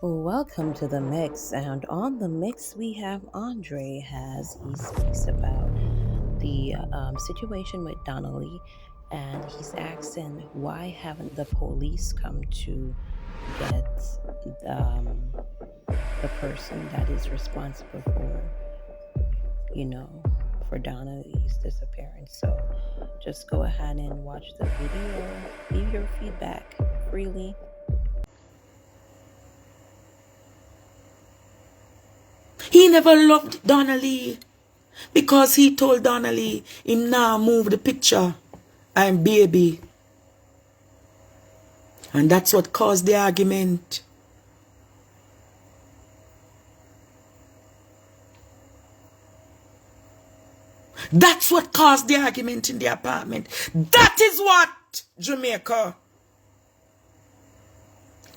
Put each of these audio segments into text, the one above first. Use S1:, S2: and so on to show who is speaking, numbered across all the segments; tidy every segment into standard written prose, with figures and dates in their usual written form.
S1: Welcome to the mix, and on the mix we have Andre as he speaks about the situation with Donnelly, and he's asking why haven't the police come to get um, the person that is responsible for, you know, for Donnelly's disappearance. So just go ahead and watch the video, leave your feedback freely.
S2: He never loved Donnelly because he told Donnelly him now move the picture. I'm baby. And that's what caused the argument. That's what caused the argument in the apartment. That is what, Jamaica.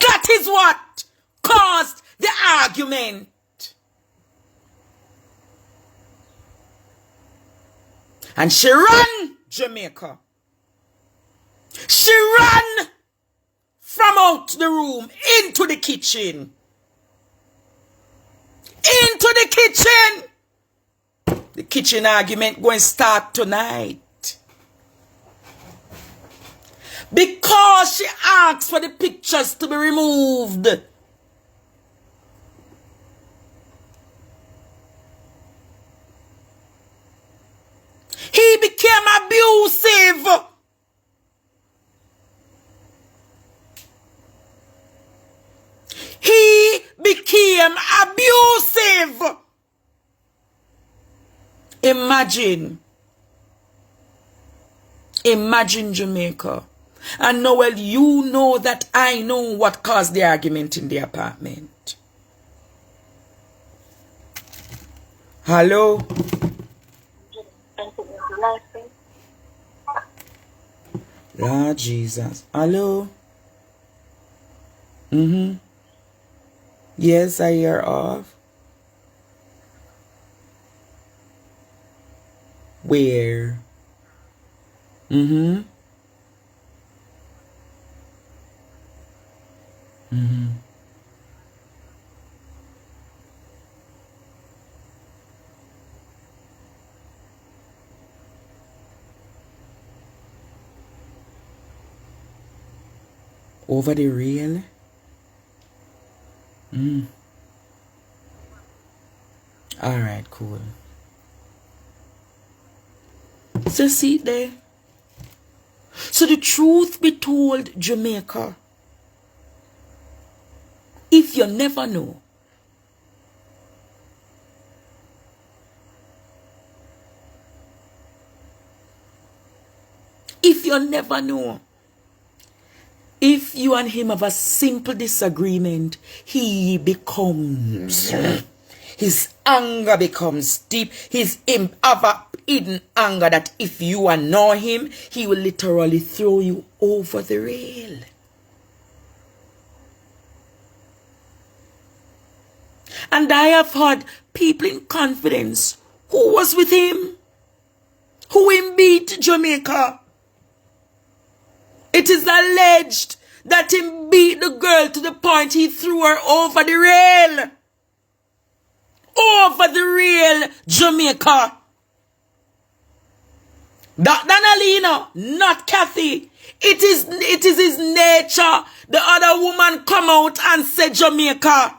S2: That is what caused the argument. And she ran, Jamaica. She ran from out the room into the kitchen. Into the kitchen. The kitchen argument going to start tonight. Because she asked for the pictures to be removed. He became abusive. He became abusive. Imagine. Imagine, Jamaica. And Noel, you know that I know what caused the argument in the apartment. Hello? Lord Jesus. Hello? Yes, I hear off. Where? Over the rail? Alright, cool. So see there. So the truth be told, Jamaica, if you never know, if you never know, if you and him have a simple disagreement, he becomes, his anger becomes deep. His have a hidden anger that if you annoy him, he will literally throw you over the rail. And I have heard people in confidence who was with him, who him beat, Jamaica. It is alleged that he beat the girl to the point he threw her over the rail. Over the rail, Jamaica. That Danalina, not Kathy. It is his nature. The other woman come out and say Jamaica.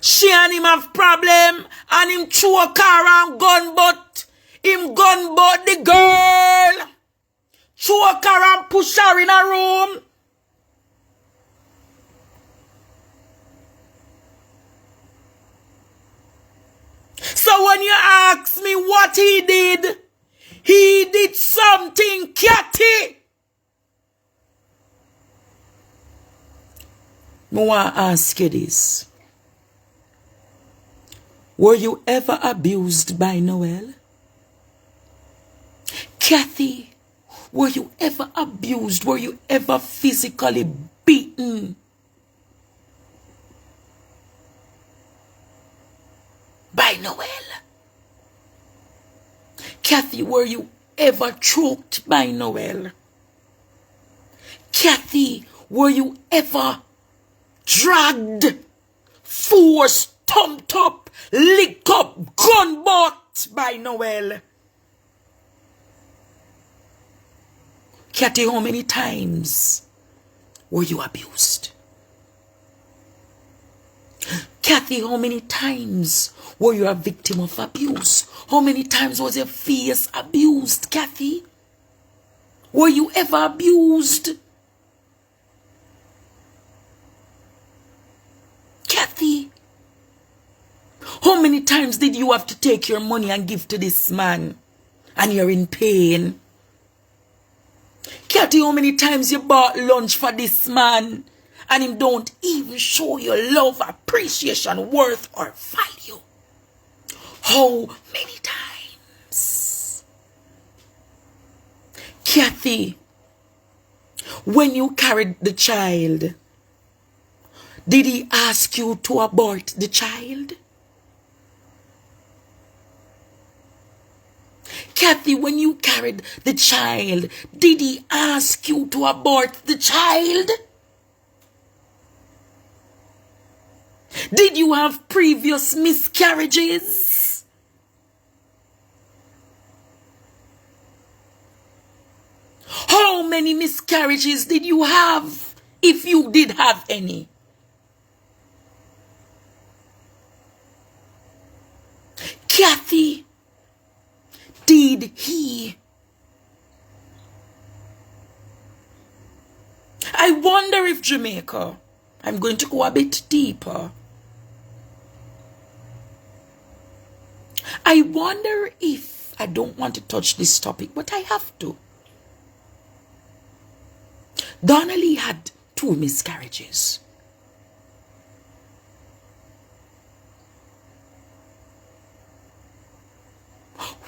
S2: She and him have problem and him throw a car and gunbutt. Him gunbutt the girl. Throw a car and push her in a room. So when you ask me what he did something, Catty. I want to ask you this. Were you ever abused by Noel? Kathy, were you ever abused? Were you ever physically beaten by Noel? Kathy, were you ever choked by Noel? Kathy, were you ever dragged, forced, thumped up, licked up, gun bought by Noel. Kathy, how many times were you abused? Kathy, how many times were you a victim of abuse? How many times was your face abused, Kathy? Were you ever abused? Kathy, how many times did you have to take your money and give to this man and you're in pain? Kathy, how many times you bought lunch for this man and him don't even show your love, appreciation, worth, or value? How many times? Kathy, when you carried the child, did he ask you to abort the child? Kathy, when you carried the child, did he ask you to abort the child? Did you have previous miscarriages? How many miscarriages did you have, if you did have any? Kathy, did he? I wonder if Jamaica, I'm going to go a bit deeper. I wonder if, I don't want to touch this topic, but I have to. Donnelly had 2 miscarriages.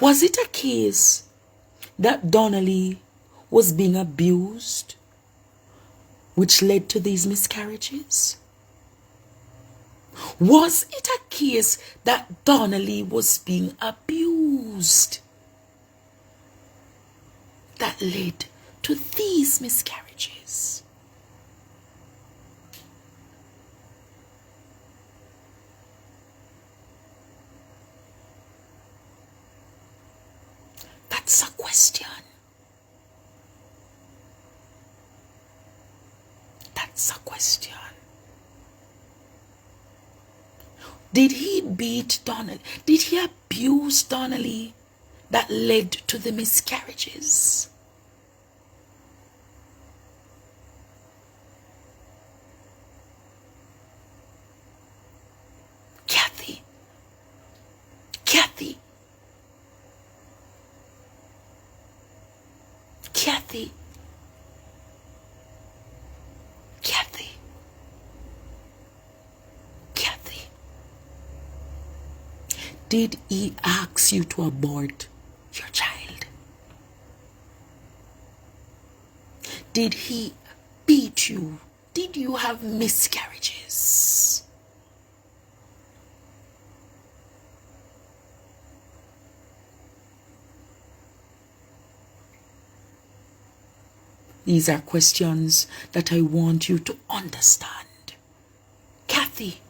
S2: Was it a case that Donnelly was being abused, which led to these miscarriages? Was it a case that Donnelly was being abused that led to these miscarriages? That's a question. That's a question. Did he beat Donnelly? Did he abuse Donnelly that led to the miscarriages? Kathy. Kathy. Kathy. Kathy. Kathy. Did he ask you to abort your child? Did he beat you? Did you have miscarriages? These are questions that I want you to understand. Kathy,